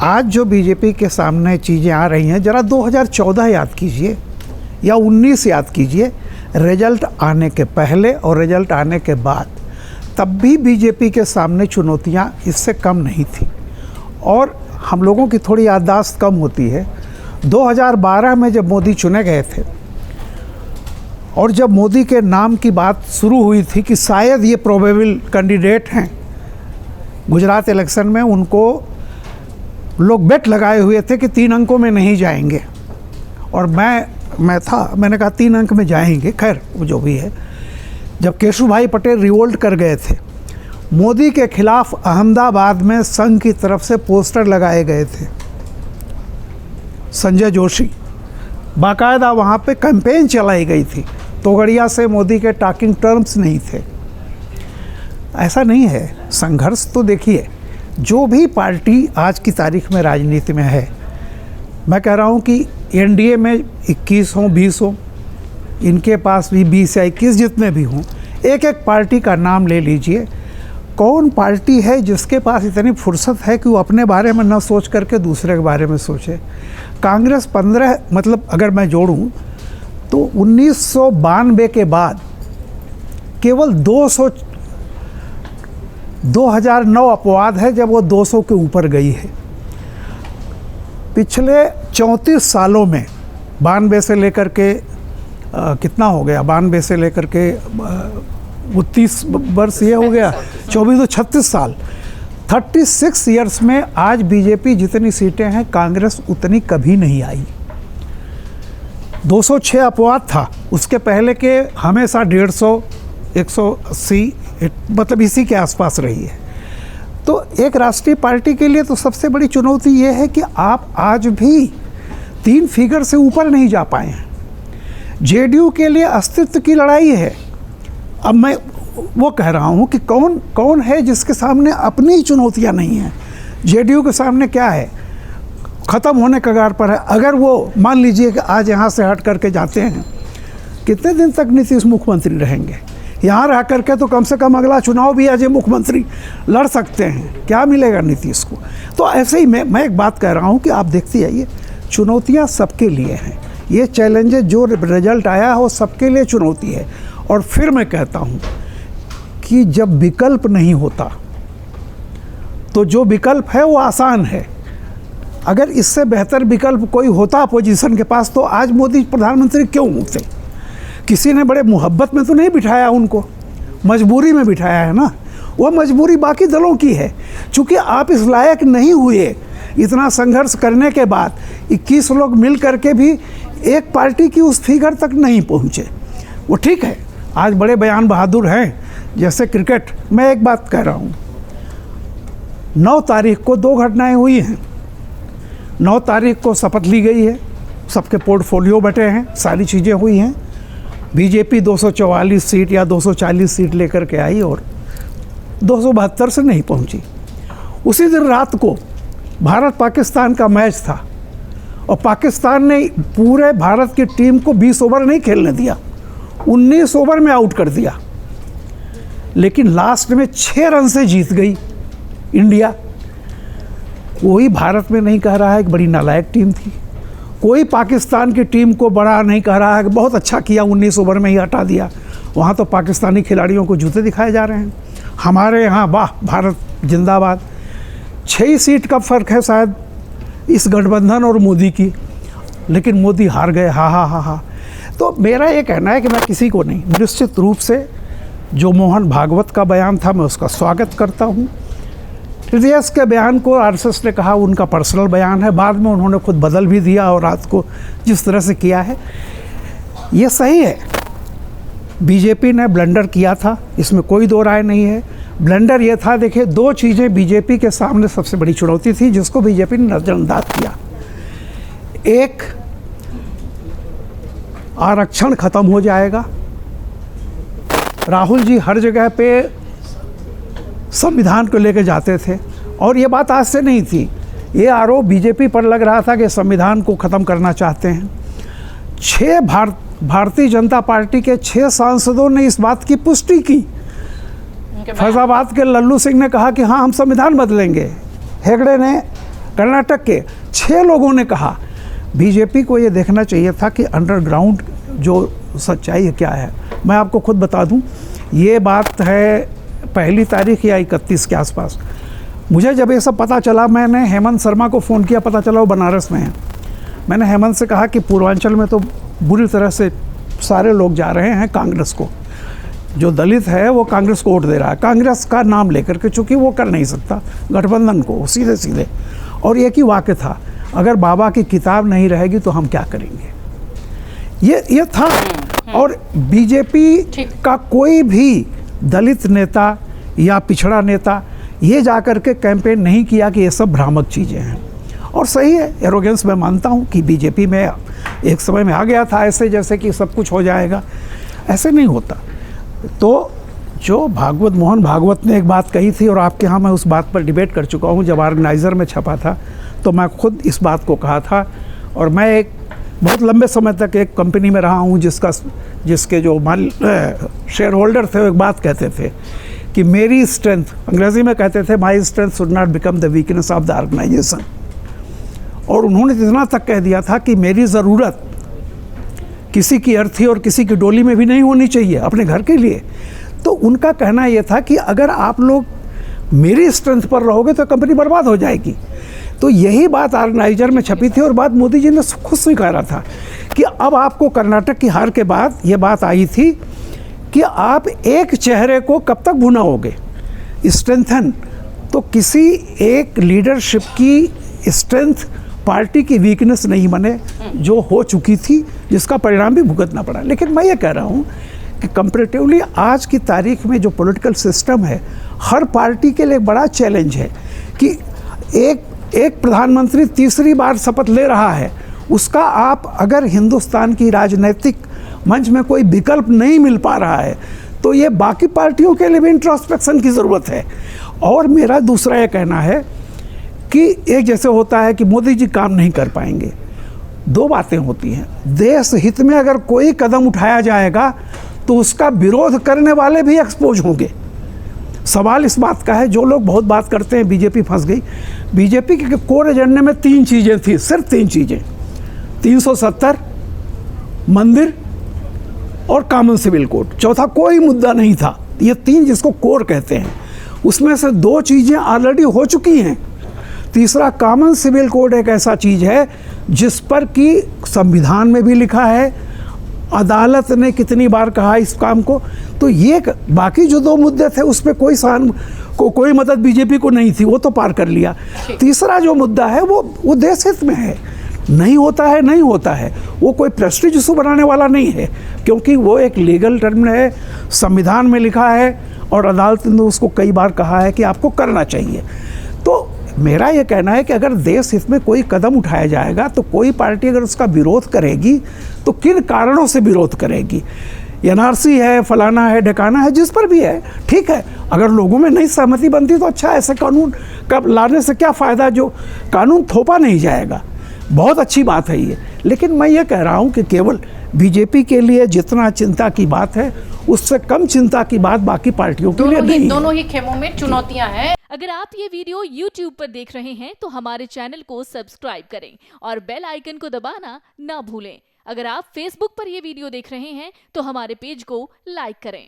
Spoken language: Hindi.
आज जो बीजेपी के सामने चीज़ें आ रही हैं, ज़रा 2014 याद कीजिए या 19 याद कीजिए, रिजल्ट आने के पहले और रिजल्ट आने के बाद, तब भी बीजेपी के सामने चुनौतियां इससे कम नहीं थी। और हम लोगों की थोड़ी याददाश्त कम होती है। 2012 में जब मोदी चुने गए थे और जब मोदी के नाम की बात शुरू हुई थी कि शायद ये प्रोबेबल कैंडिडेट हैं, गुजरात इलेक्शन में उनको लोग बेट लगाए हुए थे कि 3 अंकों में नहीं जाएंगे, और मैंने कहा 3 अंक में जाएंगे। खैर वो जो भी है, जब केशुभाई पटेल रिवोल्ट कर गए थे, मोदी के खिलाफ अहमदाबाद में संघ की तरफ से पोस्टर लगाए गए थे। संजय जोशी, बाकायदा वहाँ पे कैंपेन चलाई गई थी। तोगड़िया से मोदी के टॉकिंग टर्म्स नहीं थे। ऐसा नहीं है, संघर्ष तो देखिए, जो भी पार्टी आज की तारीख में राजनीति में है, मैं कह रहा हूँ कि एनडीए में 21 हों 20 हों, इनके पास भी 20 या 21 जितने भी हों, एक एक पार्टी का नाम ले लीजिए। कौन पार्टी है जिसके पास इतनी फुर्सत है कि वो अपने बारे में न सोच करके दूसरे के बारे में सोचे। कांग्रेस 15, मतलब अगर मैं जोड़ूं तो 1992 के बाद केवल 2009 अपवाद है जब वो 200 के ऊपर गई है। पिछले 34 सालों में 92 से लेकर के कितना हो गया, 92 से लेकर के 30 वर्ष ये हो गया, 24 तो 36 साल, 36 ईयर्स में आज बीजेपी जितनी सीटें हैं, कांग्रेस उतनी कभी नहीं आई। 206 अपवाद था, उसके पहले के हमेशा 150, 180, मतलब इसी के आसपास रही है। तो एक राष्ट्रीय पार्टी के लिए तो सबसे बड़ी चुनौती ये है कि आप आज भी 3 फिगर से ऊपर नहीं जा पाए हैं। जेडीयू के लिए अस्तित्व की लड़ाई है। अब मैं वो कह रहा हूँ कि कौन है जिसके सामने अपनी चुनौतियाँ नहीं हैं। जेडीयू के सामने क्या है, ख़त्म होने कगार पर है। अगर वो मान लीजिए कि आज यहाँ से हट करके जाते हैं, कितने दिन तक नीतीश मुख्यमंत्री रहेंगे? यहाँ रह करके तो कम से कम अगला चुनाव भी आज मुख्यमंत्री लड़ सकते हैं। क्या मिलेगा नीतीश को? तो ऐसे ही मैं एक बात कह रहा हूँ कि आप देखते जाइए, चुनौतियाँ सबके लिए हैं। ये चैलेंजेस जो रिजल्ट आया है वो सबके लिए चुनौती है। और फिर मैं कहता हूँ कि जब विकल्प नहीं होता तो जो विकल्प है वो आसान है। अगर इससे बेहतर विकल्प कोई होता अपोजिशन के पास तो आज मोदी प्रधानमंत्री क्यों होते? किसी ने बड़े मोहब्बत में तो नहीं बिठाया उनको, मजबूरी में बिठाया है ना। वो मजबूरी बाकी दलों की है। चूँकि आप इस लायक नहीं हुए, इतना संघर्ष करने के बाद 21 लोग मिल करके भी एक पार्टी की उस फिगर तक नहीं पहुँचे। वो ठीक है, आज बड़े बयान बहादुर हैं, जैसे क्रिकेट। मैं एक बात कह रहा हूँ, 9 तारीख को 2 घटनाएं हुई हैं। 9 तारीख को शपथ ली गई है, सबके पोर्टफोलियो बटे हैं, सारी चीज़ें हुई हैं। बीजेपी 244 सीट या 240 सीट लेकर के आई और 272 से नहीं पहुंची। उसी दिन रात को भारत पाकिस्तान का मैच था और पाकिस्तान ने पूरे भारत की टीम को 20 ओवर नहीं खेलने दिया, 19 ओवर में आउट कर दिया। लेकिन लास्ट में 6 रन से जीत गई इंडिया। कोई भारत में नहीं कह रहा है कि बड़ी नालायक टीम थी। कोई पाकिस्तान की टीम को बड़ा नहीं कह रहा है कि बहुत अच्छा किया, 19 ओवर में ही हटा दिया। वहाँ तो पाकिस्तानी खिलाड़ियों को जूते दिखाए जा रहे हैं। हमारे यहाँ वाह भारत जिंदाबाद। 6 सीट का फ़र्क है शायद इस गठबंधन और मोदी की, लेकिन मोदी हार गए। हा। तो मेरा ये कहना है कि मैं किसी को नहीं, निश्चित रूप से जो मोहन भागवत का बयान था मैं उसका स्वागत करता हूँ। TDS के बयान को आरएसएस ने कहा उनका पर्सनल बयान है, बाद में उन्होंने खुद बदल भी दिया और रात को जिस तरह से किया है ये सही है। बीजेपी ने ब्लंडर किया था, इसमें कोई दो राय नहीं है। ब्लंडर ये था, देखिए 2 चीज़ें बीजेपी के सामने सबसे बड़ी चुनौती थी जिसको बीजेपी ने नज़रअंदाज किया। एक, आरक्षण खत्म हो जाएगा। राहुल जी हर जगह पे संविधान को लेकर जाते थे और ये बात आज से नहीं थी। ये आरोप बीजेपी पर लग रहा था कि संविधान को ख़त्म करना चाहते हैं। 6 भारतीय जनता पार्टी के 6 सांसदों ने इस बात की पुष्टि की। फैजाबाद के लल्लू सिंह ने कहा कि हाँ हम संविधान बदलेंगे। हेगड़े ने कर्नाटक के 6 लोगों ने कहा बीजेपी को ये देखना चाहिए था कि अंडरग्राउंड जो सच्चाई है क्या है। मैं आपको खुद बता दूं, ये बात है 1 तारीख या 31 के आसपास। मुझे जब ये सब पता चला, मैंने हेमंत शर्मा को फ़ोन किया, पता चला वो बनारस में है। मैंने हेमंत से कहा कि पूर्वांचल में तो बुरी तरह से सारे लोग जा रहे हैं कांग्रेस को, जो दलित है वो कांग्रेस को वोट दे रहा है, कांग्रेस का नाम लेकर के, चूँकि वो कर नहीं सकता गठबंधन को सीधे सीधे। और एक ही वाक्य था, अगर बाबा की किताब नहीं रहेगी तो हम क्या करेंगे, ये था। और बीजेपी का कोई भी दलित नेता या पिछड़ा नेता ये जाकर के कैंपेन नहीं किया कि ये सब भ्रामक चीज़ें हैं। और सही है, एरोगेंस मैं मानता हूँ कि बीजेपी में एक समय में आ गया था ऐसे जैसे कि सब कुछ हो जाएगा, ऐसे नहीं होता। तो जो मोहन भागवत ने एक बात कही थी, और आपके यहाँ मैं उस बात पर डिबेट कर चुका हूँ, जब ऑर्गेनाइज़र में छपा था तो मैं खुद इस बात को कहा था। और मैं एक बहुत लंबे समय तक एक कंपनी में रहा हूँ जिसके जो शेयर होल्डर थे वो एक बात कहते थे कि मेरी स्ट्रेंथ, अंग्रेजी में कहते थे, my strength should not become the weakness of the organisation. और उन्होंने इतना तक कह दिया था कि मेरी ज़रूरत किसी की अर्थी और किसी की डोली में भी नहीं होनी चाहिए अपने घर के लिए। तो उनका कहना यह था कि अगर आप लोग मेरी स्ट्रेंथ पर रहोगे तो कंपनी बर्बाद हो जाएगी। तो यही बात ऑर्गेनाइजर में छपी थी और बात मोदी जी ने खुद स्वीकारा था कि अब आपको कर्नाटक की हार के बाद ये बात आई थी कि आप एक चेहरे को कब तक भुनाओगे, स्ट्रेंथन। तो किसी एक लीडरशिप की स्ट्रेंथ पार्टी की वीकनेस नहीं बने, जो हो चुकी थी, जिसका परिणाम भी भुगतना पड़ा। लेकिन मैं ये कह रहा हूँ कि कंपैरेटिवली आज की तारीख में जो पॉलिटिकल सिस्टम है, हर पार्टी के लिए बड़ा चैलेंज है कि एक प्रधानमंत्री तीसरी बार शपथ ले रहा है, उसका आप अगर हिंदुस्तान की राजनीतिक मंच में कोई विकल्प नहीं मिल पा रहा है तो ये बाकी पार्टियों के लिए भी इंट्रोस्पेक्शन की ज़रूरत है। और मेरा दूसरा ये कहना है कि एक जैसे होता है कि मोदी जी काम नहीं कर पाएंगे, 2 बातें होती हैं। देश हित में अगर कोई कदम उठाया जाएगा तो उसका विरोध करने वाले भी एक्सपोज होंगे। सवाल इस बात का है, जो लोग बहुत बात करते हैं बीजेपी फंस गई, बीजेपी के कोर एजेंडे में 3 चीज़ें थी, सिर्फ 3 चीज़ें, 370, मंदिर और कॉमन सिविल कोड। चौथा कोई मुद्दा नहीं था। ये 3 जिसको कोर कहते हैं, उसमें से 2 चीज़ें ऑलरेडी हो चुकी हैं। तीसरा कॉमन सिविल कोड एक ऐसा चीज़ है जिस पर कि संविधान में भी लिखा है, अदालत ने कितनी बार कहा इस काम को। तो ये बाकी जो 2 मुद्दे थे उस पर कोई मदद बीजेपी को नहीं थी, वो तो पार कर लिया। तीसरा जो मुद्दा है वो देश हित में है, नहीं होता है, वो कोई प्रेस्टीज इशू बनाने वाला नहीं है, क्योंकि वो एक लीगल टर्म है, संविधान में लिखा है और अदालत ने उसको कई बार कहा है कि आपको करना चाहिए। तो मेरा ये कहना है कि अगर देश हित में कोई कदम उठाया जाएगा तो कोई पार्टी अगर उसका विरोध करेगी तो किन कारणों से विरोध करेगी। एनआरसी है, फलाना है, ढकाना है, जिस पर भी है, ठीक है। अगर लोगों में नहीं सहमति बनती तो अच्छा, ऐसे कानून कब लाने से क्या फ़ायदा, जो कानून थोपा नहीं जाएगा, बहुत अच्छी बात है ये। लेकिन मैं ये कह रहा हूँ कि केवल बीजेपी के लिए जितना चिंता की बात है उससे कम चिंता की बात बाकी पार्टियों के लिए नहीं है। दोनों ही खेमों में चुनौतियां हैं। अगर आप ये वीडियो YouTube पर देख रहे हैं तो हमारे चैनल को सब्सक्राइब करें और बेल आइकन को दबाना ना भूलें। अगर आप Facebook पर ये वीडियो देख रहे हैं तो हमारे पेज को लाइक करें।